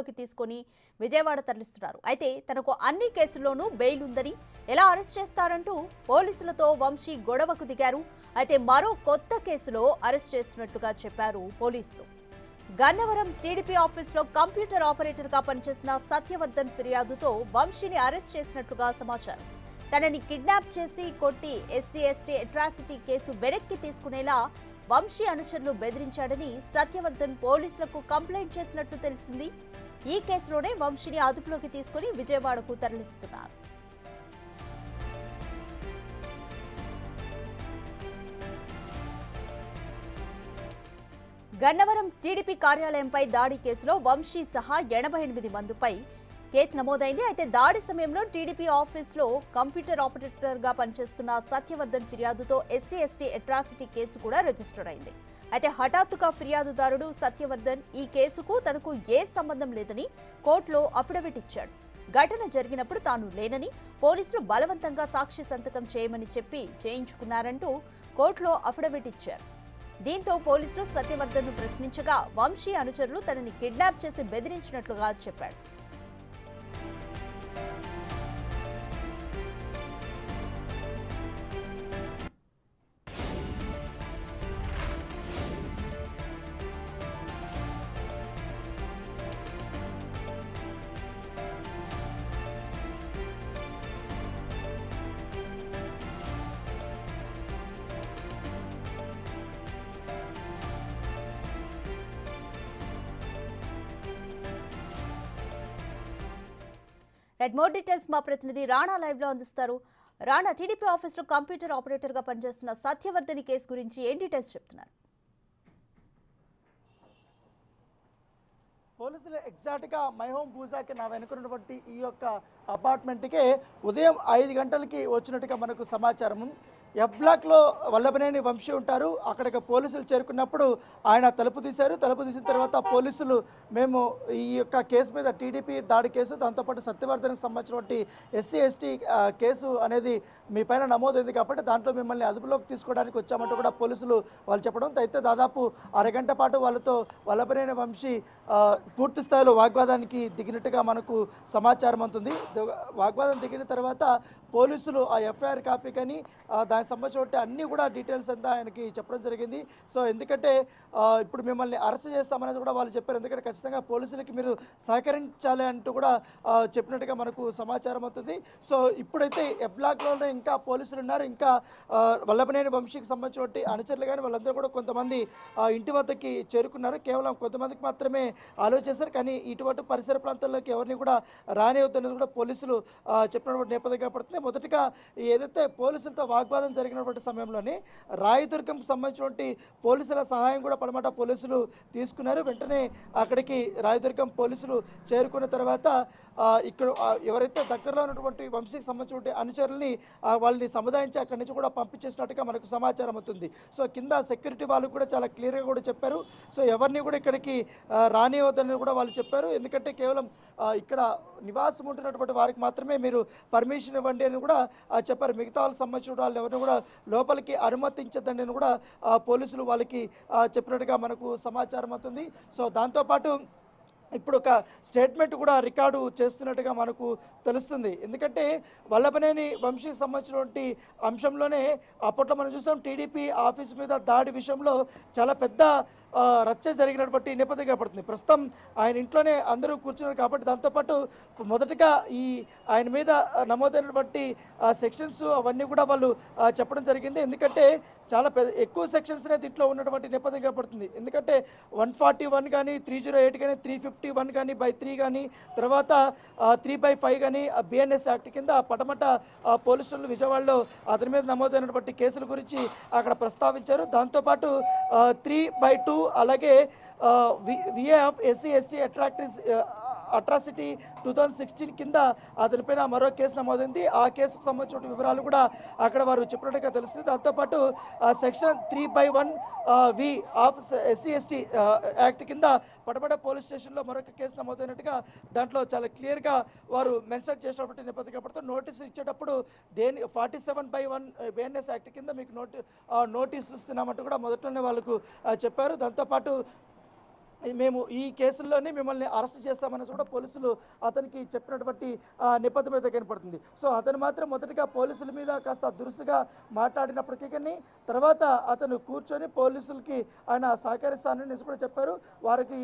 అదుపులోకి తీసుకొని విజయవాడ తరలిస్తున్నారు. అయితే తనకు అన్ని కేసుల్లోనూ బెయిల్ ఉందని ఎలా అరెస్ట్ చేస్తారంటూ పోలీసులతో వంశీ గొడవకు దిగారు. అయితే మరో కొత్త కేసులో అరెస్ట్ చేస్తున్నట్లుగా చెప్పారు పోలీసులు. గన్నవరం టీడీపీ ఆఫీసులో కంప్యూటర్ ఆపరేటర్ గా పనిచేసిన సత్యవర్ధన్ ఫిర్యాదుతో వంశీని అరెస్ట్ చేసినట్లుగా సమాచారం. తనని కిడ్నాప్ చేసి కొట్టి ఎస్సీ/ఎస్టీ అట్రాసిటీ కేసు వెనక్కి తీసుకునేలా వంశీ అనుచరులు బెదిరించాడని సత్యవర్ధన్ పోలీసులకు కంప్లైంట్ చేసినట్లు తెలిసింది. ఈ కేసులోనే వంశీని అదుపులోకి తీసుకుని విజయవాడకు తరలిస్తున్నారు. గన్నవరం టీడీపీ కార్యాలయంపై దాడి కేసులో వంశీ సహా 88 మందిపై కేసు నమోదైంది. అయితే దాడి సమయంలో టీడీపీ ఆఫీసులో కంప్యూటర్ ఆపరేటర్ గా పనిచేస్తున్న సత్యవర్ధన్ ఫిర్యాదుతో ఎస్సీ/ఎస్టీ అట్రాసిటీ కేసు కూడా రిజిస్టర్ అయింది. అయితే హఠాత్తుగా ఫిర్యాదుదారుడు సత్యవర్ధన్ ఈ కేసుకు తనకు ఏ సంబంధం లేదని కోర్టులో అఫిడవిట్ ఇచ్చాడు. ఘటన జరిగినప్పుడు తాను లేనని, పోలీసులు బలవంతంగా సాక్షి సంతకం చేయమని చెప్పి చేయించుకున్నారంటూ కోర్టులో అఫిడవిట్ ఇచ్చారు. దీంతో పోలీసులు సత్యవర్ధన్ను ప్రశ్నించగా వంశీ అనుచరులు తనని కిడ్నాప్ చేసి బెదిరించినట్లుగా చెప్పాడు. మోర్ డీటెయిల్స్ మా ప్రతినిధి రాణా లైవ్ లో అందిస్తారు. రాణా, టీడీపీ ఆఫీసులో కంప్యూటర్ ఆపరేటర్ గా పనిచేస్తున్న సత్యవర్ధని కేసు గురించి ఏం డీటెయిల్స్ చెప్తున్నారు? పోలీసులు ఎగ్జాక్ట్గా మై హోమ్ పూజాకి నా వెనుకున్నటువంటి ఈ యొక్క అపార్ట్మెంట్కే ఉదయం 5 గంటలకి వచ్చినట్టుగా మనకు సమాచారం. ఎఫ్ బ్లాక్లో వల్లభనేని వంశీ ఉంటారు. అక్కడికి పోలీసులు చేరుకున్నప్పుడు ఆయన తలుపు తీశారు. తలుపు తీసిన తర్వాత పోలీసులు మేము ఈ యొక్క కేసు మీద టీడీపీ దాడి కేసు, దాంతోపాటు సత్యవర్ధన్కి సంబంధించినటువంటి ఎస్సీ/ఎస్టీ కేసు అనేది మీ పైన నమోదైంది కాబట్టి దాంట్లో మిమ్మల్ని అదుపులోకి తీసుకోవడానికి వచ్చామంటూ కూడా పోలీసులు వాళ్ళు చెప్పడం. అయితే దాదాపు అరగంట పాటు వాళ్ళతో వల్లభనేని వంశీ పూర్తి స్థాయిలో వాగ్వాదానికి దిగినట్టుగా మనకు సమాచారం అవుతుంది. వాగ్వాదం దిగిన తర్వాత పోలీసులు ఆ ఎఫ్ఐఆర్ కాపీ కానీ దానికి సంబంధించిన అన్నీ కూడా డీటెయిల్స్ అంతా ఆయనకి చెప్పడం జరిగింది. సో ఎందుకంటే ఇప్పుడు మిమ్మల్ని అరెస్ట్ చేస్తామనేది కూడా వాళ్ళు చెప్పారు. ఎందుకంటే ఖచ్చితంగా పోలీసులకి మీరు సహకరించాలి అంటూ కూడా చెప్పినట్టుగా మనకు సమాచారం అవుతుంది. సో ఇప్పుడైతే ఎఫ్ బ్లాక్లోనే ఇంకా పోలీసులు ఉన్నారు. ఇంకా వల్లభనేని వంశీకి సంబంధించిన అనుచరులు కానీ వాళ్ళందరూ కూడా కొంతమంది ఇంటి వద్దకి చేరుకున్నారు. కేవలం కొంతమందికి మాత్రమే ఆలోచించారు. కానీ ఇటువంటి పరిసర ప్రాంతాల్లోకి ఎవరిని కూడా రానివద్దనేది కూడా పోలీసులు చెప్పినటువంటి నేపథ్యంగా పడుతుంది. మొదటిగా ఏదైతే పోలీసులతో వాగ్వాదం జరిగినటువంటి సమయంలోనే రాయదుర్గంకు సంబంధించినటువంటి పోలీసుల సహాయం కూడా పడమాట పోలీసులు తీసుకున్నారు. వెంటనే అక్కడికి రాయదుర్గం పోలీసులు చేరుకున్న తర్వాత ఇక్కడ ఎవరైతే దగ్గరలో ఉన్నటువంటి వంశీకి సంబంధించిన అనుచరుల్ని వాళ్ళని సముదాయించి అక్కడి నుంచి కూడా పంపించేసినట్టుగా మనకు సమాచారం అవుతుంది. సో కింద సెక్యూరిటీ వాళ్ళు కూడా చాలా క్లియర్గా కూడా చెప్పారు. సో ఎవరిని కూడా ఇక్కడికి రానివద్దని కూడా వాళ్ళు చెప్పారు. ఎందుకంటే కేవలం ఇక్కడ నివాసం ఉంటున్నటువంటి వారికి మాత్రమే మీరు పర్మిషన్ ఇవ్వండి అని కూడా చెప్పారు. మిగతా వాళ్ళకి సంబంధించిన వాళ్ళని ఎవరిని కూడా లోపలికి అనుమతించద్దని అని కూడా పోలీసులు వాళ్ళకి చెప్పినట్టుగా మనకు సమాచారం అవుతుంది. సో దాంతోపాటు ఇప్పుడు ఒక స్టేట్మెంట్ కూడా రికార్డు చేస్తున్నట్టుగా మనకు తెలుస్తుంది. ఎందుకంటే వల్లభనేని వంశీకి సంబంధించినటువంటి అంశంలోనే అప్పట్లో మనం చూస్తాం టీడీపీ ఆఫీసు మీద దాడి విషయంలో చాలా పెద్ద రచ్చ జరిగినటువంటి నేపథ్యంగా పడుతుంది. ప్రస్తుతం ఆయన ఇంట్లోనే అందరూ కూర్చున్నారు కాబట్టి దాంతోపాటు మొదటగా ఈ ఆయన మీద నమోదైనటువంటి సెక్షన్స్ అవన్నీ కూడా వాళ్ళు చెప్పడం జరిగింది. ఎందుకంటే చాలా ఎక్కువ సెక్షన్స్ అనేది ఇంట్లో ఉన్నటువంటి నేపథ్యంగా పడుతుంది. ఎందుకంటే 141 కానీ 308 కానీ 351 కానీ /3 కానీ తర్వాత 3/5 కానీ బిఎన్ఎస్ యాక్ట్ కింద పటమట పోలీస్ స్టేషన్లు విజయవాడలో అతని మీద నమోదైనటువంటి కేసుల గురించి అక్కడ ప్రస్తావించారు. దాంతోపాటు 3/2 అలాగే విఏఎఫ్ ఎస్సీ/ఎస్టీ అట్రాసిటీ 2016 కింద అతనిపైన మరో కేసు నమోదైంది. ఆ కేసుకు సంబంధించిన వివరాలు కూడా అక్కడ వారు చెప్పినట్టుగా తెలుస్తుంది. దాంతోపాటు section 3/1 V of SC ST act కింద పటమట పోలీస్ స్టేషన్లో మరొక కేసు నమోదైనట్టుగా దాంట్లో చాలా క్లియర్గా వారు మెన్షన్ చేసినటువంటి నేపథ్యంగా పడుతుంది. నోటీసు ఇచ్చేటప్పుడు 47/1 బిఎన్ఎస్ యాక్ట్ కింద మీకు నోటీసు ఇస్తున్నామంటూ కూడా మొదట్లోనే వాళ్ళకు చెప్పారు. దాంతోపాటు మేము ఈ కేసుల్లోనే మిమ్మల్ని అరెస్ట్ చేస్తామని కూడా పోలీసులు అతనికి చెప్పినటువంటి నేపథ్యం అయితే కనపడుతుంది. సో అతను మాత్రం మొదటిగా పోలీసుల మీద కాస్త దురుసుగా మాట్లాడినప్పటికీ కానీ తర్వాత అతను కూర్చొని పోలీసులకి ఆయన సహకరిస్తానని కూడా చెప్పారు. వారికి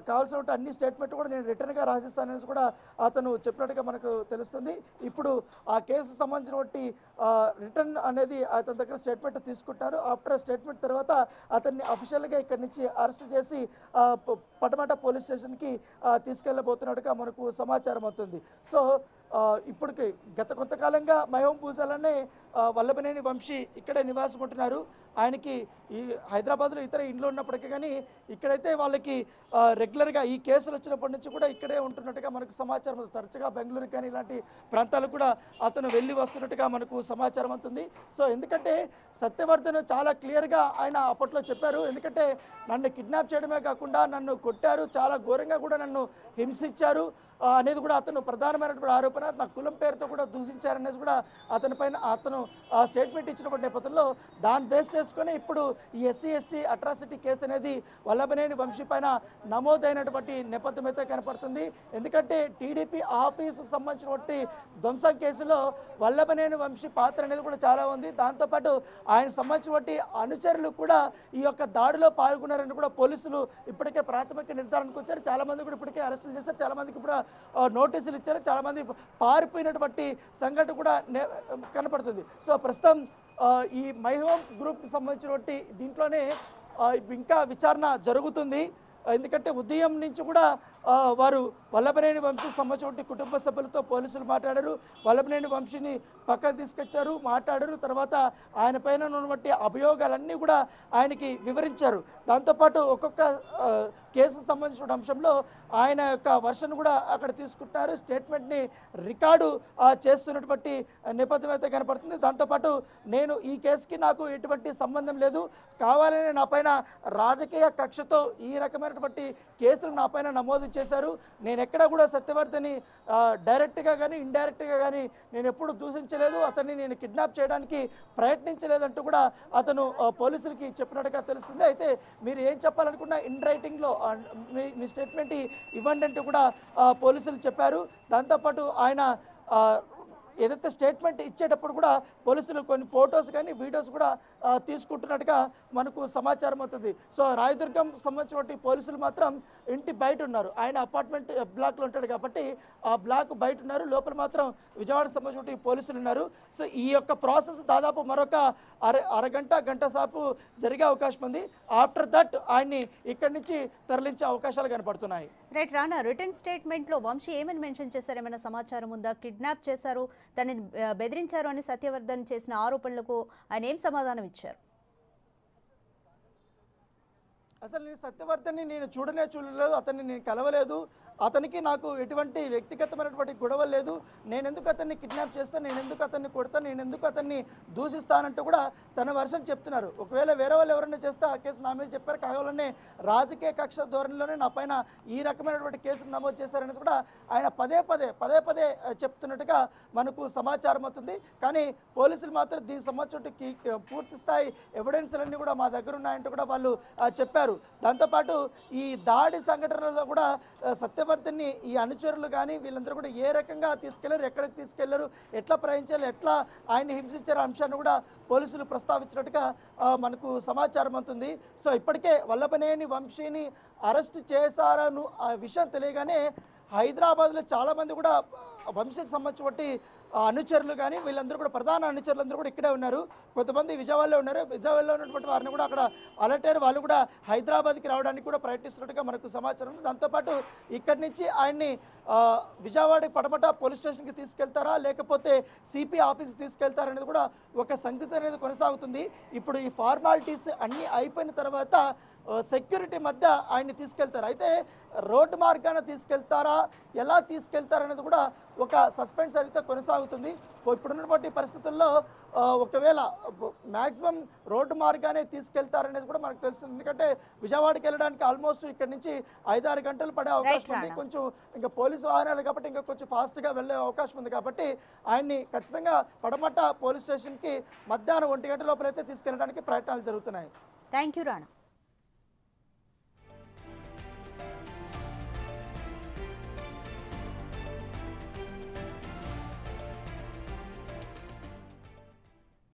కావాల్సినటువంటి అన్ని స్టేట్మెంట్ కూడా నేను రిటర్న్గా రాసిస్తానని కూడా అతను చెప్పినట్టుగా మనకు తెలుస్తుంది. ఇప్పుడు ఆ కేసు సంబంధించినటువంటి రిటర్న్ అనేది అతని దగ్గర స్టేట్మెంట్ తీసుకుంటారు. ఆఫ్టర్ స్టేట్మెంట్ తర్వాత అతన్ని అఫీషియల్గా ఇక్కడి నుంచి అరెస్ట్ చేసి పటమట పోలీస్ స్టేషన్కి తీసుకెళ్ళబోతున్నట్టుగా మనకు సమాచారం అవుతుంది. సో ఇప్పటికి గత కొంతకాలంగా మహబూబ్ భూసాలనే వల్లభనేని వంశీ ఇక్కడే నివాసం ఉంటున్నారు. ఆయనకి ఈ హైదరాబాద్లో ఇతర ఇండ్లు ఉన్నప్పటికీ కానీ ఇక్కడైతే వాళ్ళకి రెగ్యులర్గా ఈ కేసులు వచ్చినప్పటి నుంచి కూడా ఇక్కడే ఉంటున్నట్టుగా మనకు సమాచారం. తరచుగా బెంగళూరు కానీ ఇలాంటి ప్రాంతాలకు కూడా అతను వెళ్ళి వస్తున్నట్టుగా మనకు సమాచారం అవుతుంది. సో ఎందుకంటే సత్యవర్ధన్ చాలా క్లియర్గా ఆయన అప్పట్లో చెప్పారు. ఎందుకంటే నన్ను కిడ్నాప్ చేయడమే కాకుండా నన్ను కొట్టారు, చాలా ఘోరంగా కూడా నన్ను హింసించారు అనేది కూడా అతను ప్రధానమైనటువంటి ఆరోపణ. నా కులం పేరుతో కూడా దూషించారనేది కూడా అతను స్టేట్మెంట్ ఇచ్చినటువంటి నేపథ్యంలో దాన్ని బేస్ చేసుకొని ఇప్పుడు ఈ SC/ST అట్రాసిటీ కేసు అనేది వల్లభనేని వంశీ పైన నమోదైనటువంటి నేపథ్యం అయితే కనపడుతుంది. ఎందుకంటే టీడీపీ ఆఫీసుకు సంబంధించినటువంటి ధ్వంసం కేసులో వల్లభనేని వంశీ పాత్ర అనేది కూడా చాలా ఉంది. దాంతోపాటు ఆయన సంబంధించినటువంటి అనుచరులు కూడా ఈ యొక్క దాడిలో పాల్గొన్నారని కూడా పోలీసులు ఇప్పటికే ప్రాథమిక నిర్ధారణకు వచ్చారు. చాలామంది కూడా ఇప్పటికే అరెస్టులు చేశారు, చాలామందికి కూడా నోటీసులు ఇచ్చారు, చాలామంది పారిపోయినటువంటి సంఘటన కూడా కనపడుతుంది. సో ప్రస్తుతం ఈ మై హోమ్ గ్రూప్కి సంబంధించినటువంటి దీంట్లోనే ఇంకా విచారణ జరుగుతుంది. ఎందుకంటే ఉదయం నుంచి కూడా వారు వల్లభనేని వంశీకి సంబంధించిన కుటుంబ సభ్యులతో పోలీసులు మాట్లాడారు. వల్లభనేని వంశీని పక్కకు తీసుకొచ్చారు, మాట్లాడారు. తర్వాత ఆయన పైన ఉన్నటువంటి అభియోగాలన్నీ కూడా ఆయనకి వివరించారు. దాంతోపాటు ఒక్కొక్క కేసుకు సంబంధించిన అంశంలో ఆయన యొక్క వర్షన్ కూడా అక్కడ తీసుకుంటున్నారు. స్టేట్మెంట్ని రికార్డు చేస్తున్నటువంటి నేపథ్యం అయితే కనపడుతుంది. దాంతోపాటు నేను ఈ కేసుకి నాకు ఎటువంటి సంబంధం లేదు, కావాలని నా పైన రాజకీయ కక్షతో ఈ రకమైనటువంటి కేసులు నా పైన నమోదు చేశారు. నేను ఎక్కడ కూడా సత్యవర్ధని డైరెక్ట్గా కానీ ఇండైరెక్ట్గా కానీ నేను ఎప్పుడు దూషించలేదు, అతన్ని నేను కిడ్నాప్ చేయడానికి ప్రయత్నించలేదంటూ కూడా అతను పోలీసులకి చెప్పినట్టుగా తెలుస్తుంది. అయితే మీరు ఏం చెప్పాలనుకున్నా ఇన్ రైటింగ్లో మీ స్టేట్మెంట్ ఇవ్వండి అంటూ కూడా పోలీసులు చెప్పారు. దాంతోపాటు ఆయన ఏదైతే స్టేట్మెంట్ ఇచ్చేటప్పుడు కూడా పోలీసులు కొన్ని ఫొటోస్ కానీ వీడియోస్ కూడా తీసుకుంటున్నట్టుగా మనకు సమాచారం అవుతుంది. సో రాయదుర్గం సంబంధించిన పోలీసులు మాత్రం ఇంటి బయట ఉన్నారు. ఆయన అపార్ట్మెంట్ బ్లాక్లో ఉంటాడు కాబట్టి ఆ బ్లాక్ బయట ఉన్నారు, లోపల మాత్రం విజయవాడకు సంబంధించిన పోలీసులు ఉన్నారు. సో ఈ యొక్క ప్రాసెస్ దాదాపు మరొక గంట సేపు జరిగే అవకాశం ఉంది. ఆఫ్టర్ దట్ ఆయన్ని ఇక్కడి నుంచి తరలించే అవకాశాలు కనపడుతున్నాయి. రైట్ రానా, రిటర్న్ స్టేట్మెంట్లో వంశీ ఏమని మెన్షన్ చేశారు? ఏమైనా సమాచారం ఉందా? కిడ్నాప్ చేశారు, తనని బెదిరించారు అని సత్యవర్ధన్ చేసిన ఆరోపణలకు ఆయన ఏం సమాధానం ఇచ్చారు? అసలు నేను సత్యవర్ధన్ని నేను చూడలేదు, అతన్ని నేను కలవలేదు, అతనికి నాకు ఎటువంటి వ్యక్తిగతమైనటువంటి గొడవలు లేదు. నేను ఎందుకు అతన్ని కిడ్నాప్ చేస్తాను, నేను ఎందుకు అతన్ని కొడతాను, నేను ఎందుకు అతన్ని దూషిస్తానంటూ కూడా తన వర్షన్ చెప్తున్నారు. ఒకవేళ వేరే వాళ్ళు ఎవరైనా చేస్తే ఆ కేసు నా మీద చెప్పారు, కావాలనే రాజకీయ కక్ష ధోరణిలోనే నా పైన ఈ రకమైనటువంటి కేసును నమోదు చేశారని కూడా ఆయన పదే పదే చెప్తున్నట్టుగా మనకు సమాచారం అవుతుంది. కానీ పోలీసులు మాత్రం దీనికి సంబంధించిన పూర్తి స్థాయి ఎవిడెన్స్లన్నీ కూడా మా దగ్గర ఉన్నాయంటూ కూడా వాళ్ళు చెప్పారు. దాంతోపాటు ఈ దాడి సంఘటనలో కూడా సత్యవర్ధన్ని ఈ అనుచరులు కానీ వీళ్ళందరూ కూడా ఏ రకంగా తీసుకెళ్లారు, ఎక్కడికి తీసుకెళ్లారు, ఎట్లా ప్రయాణించారు, ఎట్లా ఆయన్ని హింసించారు అంశాన్ని కూడా పోలీసులు ప్రస్తావించినట్టుగా మనకు సమాచారం అవుతుంది. సో ఇప్పటికే వల్లభనేని వంశీని అరెస్ట్ చేశారను ఆ విషయం తెలియగానే హైదరాబాద్లో చాలామంది కూడా వంశీకి సంబంధించి అనుచరులు కానీ వీళ్ళందరూ కూడా ప్రధాన అనుచరులందరూ కూడా ఇక్కడే ఉన్నారు. కొంతమంది విజయవాడలో ఉన్నారు. విజయవాడలో ఉన్నటువంటి వారిని కూడా అక్కడ అలర్ట్ అయ్యారు. వాళ్ళు కూడా హైదరాబాద్కి రావడానికి కూడా ప్రయత్నిస్తున్నట్టుగా మనకు సమాచారం ఉంది. దాంతోపాటు ఇక్కడి నుంచి ఆయన్ని విజయవాడ పడమట పోలీస్ స్టేషన్కి తీసుకెళ్తారా లేకపోతే సిపి ఆఫీస్కి తీసుకెళ్తారా అనేది కూడా ఒక సందిగ్ధత అనేది కొనసాగుతుంది. ఇప్పుడు ఈ ఫార్మాలిటీస్ అన్నీ అయిపోయిన తర్వాత సెక్యూరిటీ మధ్య ఆయన్ని తీసుకెళ్తారు. అయితే రోడ్డు మార్గాన తీసుకెళ్తారా, ఎలా తీసుకెళ్తారనేది కూడా ఒక సస్పెన్స్ అయితే కొనసాగుతుంది. ఇప్పుడున్నటువంటి పరిస్థితుల్లో ఒకవేళ మ్యాక్సిమం రోడ్డు మార్గానే తీసుకెళ్తారనేది కూడా మనకు తెలుస్తుంది. ఎందుకంటే విజయవాడకి వెళ్ళడానికి ఆల్మోస్ట్ ఇక్కడ నుంచి 5-6 గంటలు పడే అవకాశం ఉంది. కొంచెం ఇంకా పోలీసు వాహనాలు కాబట్టి ఇంకా కొంచెం ఫాస్ట్గా వెళ్ళే అవకాశం ఉంది. కాబట్టి ఆయన్ని ఖచ్చితంగా పడమట పోలీస్ స్టేషన్కి మధ్యాహ్నం 1 గంట లోపలైతే తీసుకెళ్ళడానికి ప్రయత్నాలు జరుగుతున్నాయి. Thank you Rana.